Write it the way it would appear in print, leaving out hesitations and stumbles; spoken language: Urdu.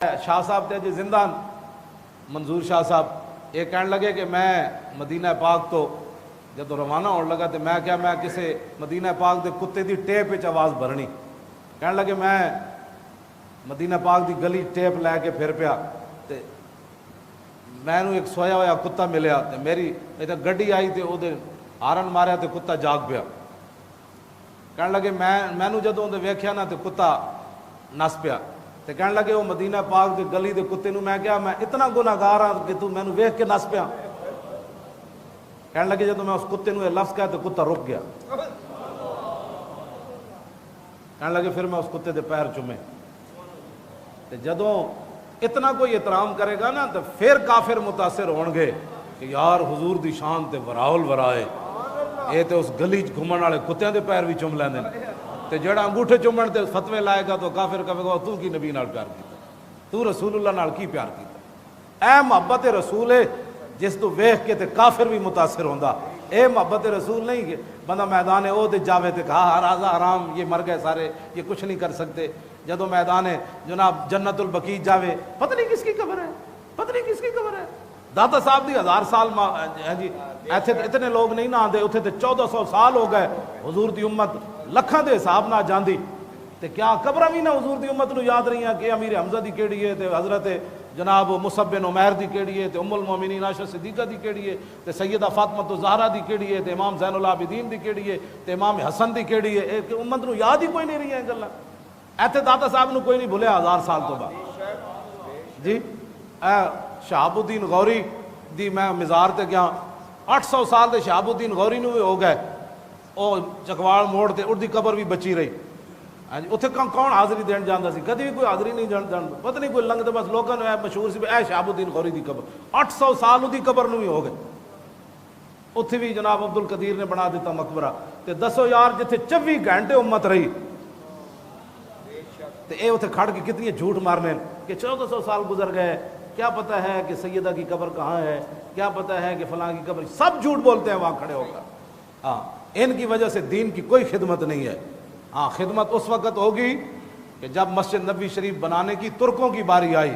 شاہ صاحب تھے جی زندہ منظور شاہ صاحب یہ کہنے لگے کہ میں مدینہ پاک تو جب روانہ ہونے لگا تو میں کیا میں کسی مدینہ پاک دے کتے دی ٹیپ وچ آواز بھرنی کہنے لگے میں مدینہ پاک دی گلی ٹیپ لے کے پھر پیا تے میں ایک سویا ہوا کتا ملیا تے میری گڈی آئی تے او دے ہارن ماریا تے کتا جاگ پیا کہنے لگے میں جدوں دے ویکھیا نا تے کتا نس پیا تے کہنے لگے وہ مدینہ پاک دے گلی دے کتے نو میں کہا میں اتنا گناہگار ہاں کہ تو مینوں ویکھ کے نس پیا کہنے لگے جدوں میں اس کتے نو یہ لفظ کہا تو کتا رک گیا کہنے لگے پھر میں اس کتے دے پیر چومے تے جدوں اتنا کوئی احترام کرے گا نا تو پھر کافر متاثر ہون گے کہ یار حضور دی شان تے وراول ورائے یہ تے اس گلی گھومن والے کتیاں دے پیر بھی چوم لیندے تے جڑا انگوٹھے چومن تے فتوے لائے گا تو کافر کہے گا تو کی نبی نال پیار کیتا تو رسول اللہ نال کی پیار کیتا اے محبت رسول ہے جس تو ویکھ کے تے کافر بھی متاثر ہوندا اے محبت رسول نہیں کہ بندہ میدان او تے جاوے تے کہا راضا حرام یہ مر گئے سارے یہ کچھ نہیں کر سکتے جدو میدان جناب جنت البقیع جاوے پتہ نہیں کس کی قبر ہے پتہ نہیں کس کی قبر ہے داتا صاحب دی 1000 سال جی ایتھے اتنے لوگ نہیں نہ آندے اتھے تے 1400 سال ہو گئے حضور دی امت لکھاں دے حساب نہ جاندی تے کیا قبراں بھی نہ حضور دی امت نو یاد رہی ہیں کہ امیر حمزہ دی کیڑی ہے تے حضرت جناب مصعب بن عمیر دی کیڑی ہے تے ام المومنین عائشہ صدیقہ دی کیڑی ہے تے سیدہ فاطمہ الزہرا دی کیڑی ہے تے امام زین العابدین دی کیڑی ہے تے امام حسن دی کیڑی ہے کہ امت نو یاد ہی کوئی نہیں رہی ہیں گلاں ایتھے داتا صاحب نو کوئی نہیں بھولیا 1000 سال تو بعد جی شہاب الدین غوری دی میں مزار تے گیا 800 سال دے شہاب الدین غوری نو بھی ہو گئے او چکوال موڑ تے اردی قبر بھی بچی رہی ہاں جی اتنے کون حاضری دین جاندا سی کدی بھی کوئی حاضری نہیں جاندا پتہ نہیں کوئی لنگ تے بس لوکاں نے مشہور سی اے شہاب الدین غوری دی قبر 800 سال دی قبر نو بھی ہو گئے اتھے بھی جناب عبد القدیر نے بنا دیتا مقبرہ تے دسو یار جتھے 24 گھنٹے امت رہی تے اے اتھے کھڑ کے کتنی جھوٹ مارنے کہ 1400 سال گزر گئے کیا پتہ ہے کہ سیدہ کی قبر کہاں ہے کیا پتہ ہے کہ فلاں کی قبر سب جھوٹ بولتے ہیں وہاں کھڑے ہو کر ہاں ان کی وجہ سے دین کی کوئی خدمت نہیں ہے ہاں خدمت اس وقت ہوگی کہ جب مسجد نبوی شریف بنانے کی ترکوں کی باری آئی